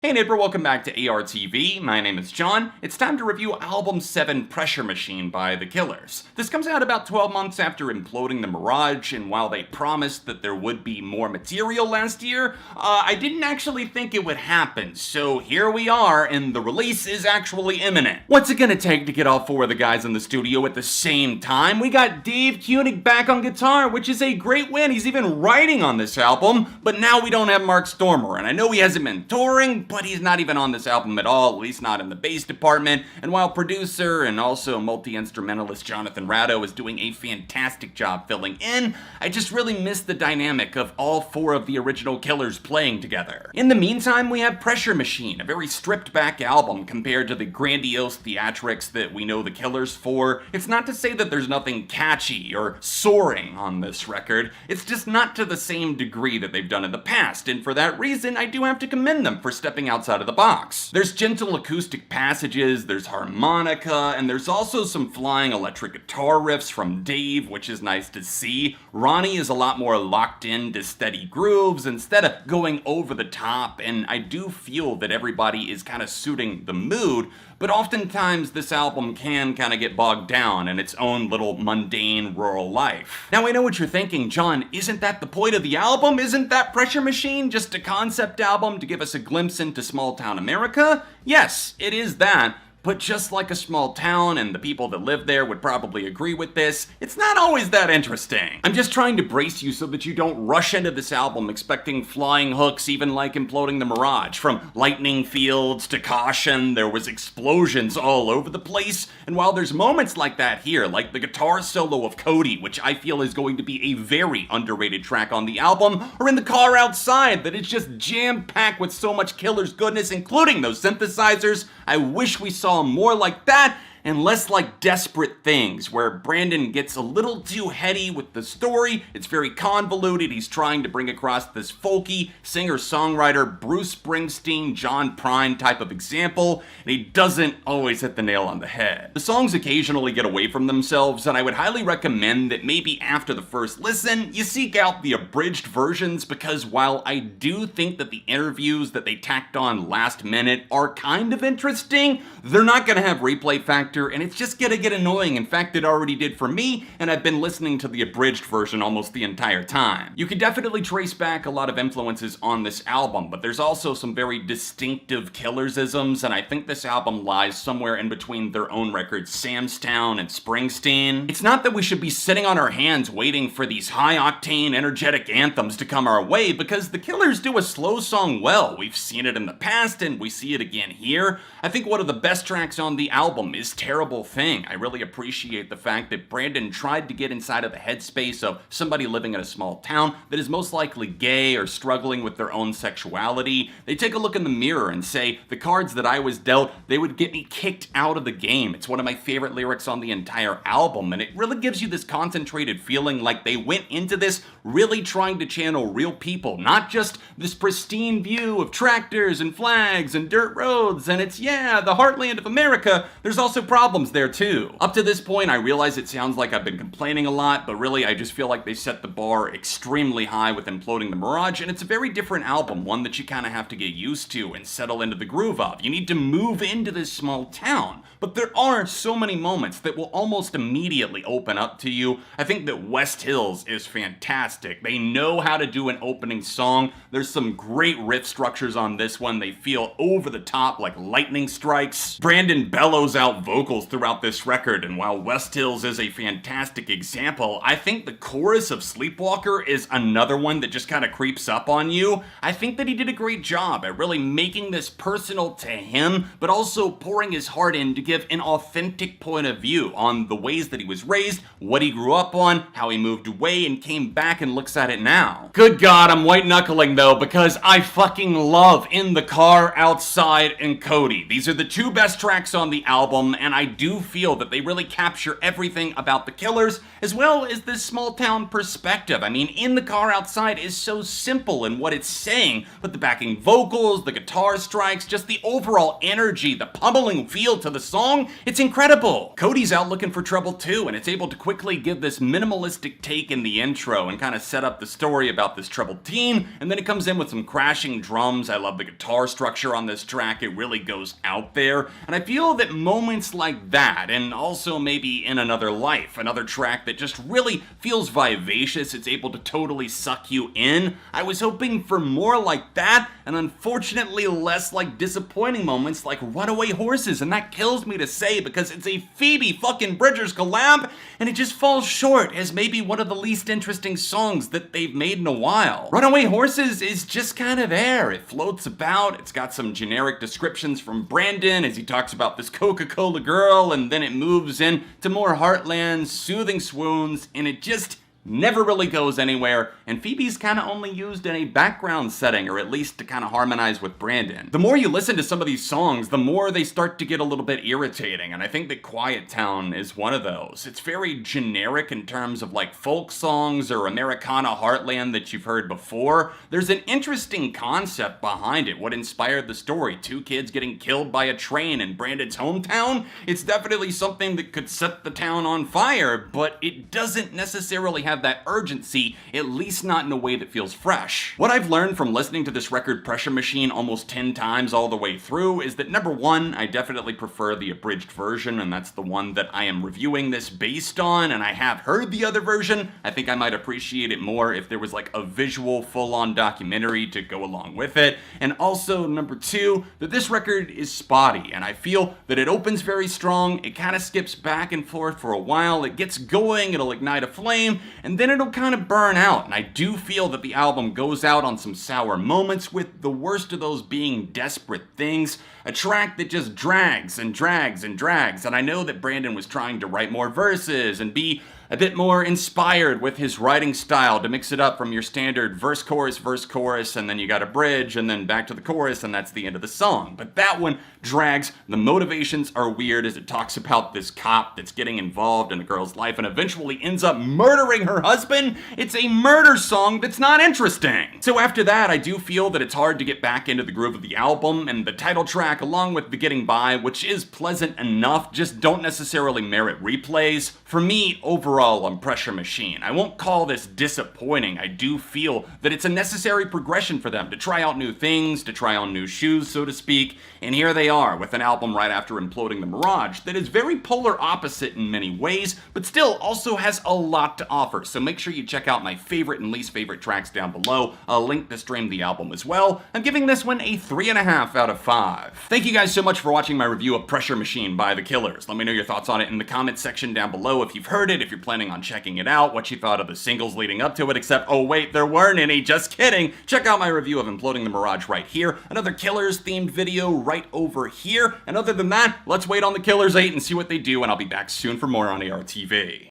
Hey neighbor, welcome back to ARTV. My name is John. It's time to review Album 7 Pressure Machine by The Killers. This comes out about 12 months after Imploding the Mirage, and while they promised that there would be more material last year, I didn't actually think it would happen, so here we are, and the release is actually imminent. What's it gonna take to get all four of the guys in the studio at the same time? We got Dave Keuning back on guitar, which is a great win. He's even writing on this album, but now we don't have Mark Stormer, and I know he hasn't been touring, but he's not even on this album at all, at least not in the bass department, and while producer and also multi-instrumentalist Jonathan Ratto is doing a fantastic job filling in, I just really miss the dynamic of all four of the original Killers playing together. In the meantime, we have Pressure Machine, a very stripped back album compared to the grandiose theatrics that we know the Killers for. It's not to say that there's nothing catchy or soaring on this record, it's just not to the same degree that they've done in the past, and for that reason, I do have to commend them for stepping outside of the box. There's gentle acoustic passages, there's harmonica, and there's also some flying electric guitar riffs from Dave, which is nice to see. Ronnie is a lot more locked in to steady grooves instead of going over the top, and I do feel that everybody is kind of suiting the mood, but oftentimes this album can kind of get bogged down in its own little mundane rural life. Now I know what you're thinking, John, isn't that the point of the album? Isn't that Pressure Machine just a concept album to give us a glimpse into small town America? Yes, it is that. But just like a small town, and the people that live there would probably agree with this, it's not always that interesting. I'm just trying to brace you so that you don't rush into this album expecting flying hooks even like Imploding the Mirage. From lightning fields to caution, there was explosions all over the place, and while there's moments like that here, like the guitar solo of Cody, which I feel is going to be a very underrated track on the album, or in the car outside that is just jam-packed with so much Killers goodness, including those synthesizers, I wish we saw more like that and less like Desperate Things, where Brandon gets a little too heady with the story. It's very convoluted. He's trying to bring across this folky singer-songwriter Bruce Springsteen, John Prine type of example, and he doesn't always hit the nail on the head. The songs occasionally get away from themselves, and I would highly recommend that maybe after the first listen, you seek out the abridged versions, because while I do think that the interviews that they tacked on last minute are kind of interesting, they're not gonna have replay factor, and it's just gonna get annoying. In fact, it already did for me, and I've been listening to the abridged version almost the entire time. You can definitely trace back a lot of influences on this album, but there's also some very distinctive Killers-isms, and I think this album lies somewhere in between their own records, Sam's Town and Springsteen. It's not that we should be sitting on our hands waiting for these high-octane, energetic anthems to come our way, because the Killers do a slow song well. We've seen it in the past, and we see it again here. I think one of the best tracks on the album is Terrible Thing. I really appreciate the fact that Brandon tried to get inside of the headspace of somebody living in a small town that is most likely gay or struggling with their own sexuality. They take a look in the mirror and say, the cards that I was dealt, they would get me kicked out of the game. It's one of my favorite lyrics on the entire album, and it really gives you this concentrated feeling like they went into this really trying to channel real people, not just this pristine view of tractors and flags and dirt roads, and it's, yeah, the heartland of America. There's also problems there too. Up to this point, I realize it sounds like I've been complaining a lot, but really I just feel like they set the bar extremely high with Imploding the Mirage, and it's a very different album, one that you kind of have to get used to and settle into the groove of. You need to move into this small town, but there are so many moments that will almost immediately open up to you. I think that West Hills is fantastic. They know how to do an opening song. There's some great riff structures on this one. They feel over the top like lightning strikes. Brandon bellows out vocals throughout this record, and while West Hills is a fantastic example, I think the chorus of Sleepwalker is another one that just kind of creeps up on you. I think that he did a great job at really making this personal to him, but also pouring his heart in to give an authentic point of view on the ways that he was raised, what he grew up on, how he moved away and came back and looks at it now. Good God, I'm white knuckling though, because I fucking love In the Car, Outside, and Cody. These are the two best tracks on the album, and I do feel that they really capture everything about the Killers, as well as this small town perspective. I mean, In the Car Outside is so simple in what it's saying, but the backing vocals, the guitar strikes, just the overall energy, the pummeling feel to the song song, it's incredible. Cody's out looking for trouble too, and it's able to quickly give this minimalistic take in the intro and kind of set up the story about this troubled teen, and then it comes in with some crashing drums. I love the guitar structure on this track, it really goes out there, and I feel that moments like that, and also maybe In Another Life, another track that just really feels vivacious, it's able to totally suck you in. I was hoping for more like that, and unfortunately less like disappointing moments like Runaway Horses, and that kills me to say because it's a Phoebe fucking Bridgers collab, and it just falls short as maybe one of the least interesting songs that they've made in a while. Runaway Horses is just kind of there. It floats about, it's got some generic descriptions from Brandon as he talks about this Coca-Cola girl, and then it moves in to more Heartland, soothing swoons, and it just never really goes anywhere, and Phoebe's kind of only used in a background setting, or at least to kind of harmonize with Brandon. The more you listen to some of these songs, the more they start to get a little bit irritating, and I think that Quiet Town is one of those. It's very generic in terms of like folk songs or Americana Heartland that you've heard before. There's an interesting concept behind it, what inspired the story, 2 kids getting killed by a train in Brandon's hometown. It's definitely something that could set the town on fire, but it doesn't necessarily have that urgency, at least not in a way that feels fresh. What I've learned from listening to this record Pressure Machine almost 10 times all the way through is that number one, I definitely prefer the abridged version, and that's the one that I am reviewing this based on, and I have heard the other version. I think I might appreciate it more if there was like a visual full-on documentary to go along with it. And also number two, that this record is spotty, and I feel that it opens very strong, it kind of skips back and forth for a while, it gets going, it'll ignite a flame, and then it'll kind of burn out, and I do feel that the album goes out on some sour moments, with the worst of those being Desperate Things, a track that just drags and drags and drags, and I know that Brandon was trying to write more verses and be a bit more inspired with his writing style to mix it up from your standard verse, chorus, and then you got a bridge, and then back to the chorus, and that's the end of the song. But that one drags, the motivations are weird as it talks about this cop that's getting involved in a girl's life and eventually ends up murdering her husband. It's a murder song that's not interesting. So after that, I do feel that it's hard to get back into the groove of the album, and the title track, along with the Getting By, which is pleasant enough, just don't necessarily merit replays. For me, overall, I'm Pressure Machine. I won't call this disappointing. I do feel that it's a necessary progression for them to try out new things, to try on new shoes, so to speak, and here they are with an album right after Imploding the Mirage that is very polar opposite in many ways, but still also has a lot to offer. So make sure you check out my favorite and least favorite tracks down below. I'll link to stream the album as well. I'm giving this one a 3.5 out of 5. Thank you guys so much for watching my review of Pressure Machine by The Killers. Let me know your thoughts on it in the comments section down below if you've heard it, if you're planning on checking it out, what you thought of the singles leading up to it, except, oh wait, there weren't any, just kidding. Check out my review of Imploding the Mirage right here, another Killers themed video right over here, and other than that, let's wait on the Killers 8 and see what they do, and I'll be back soon for more on ARTV.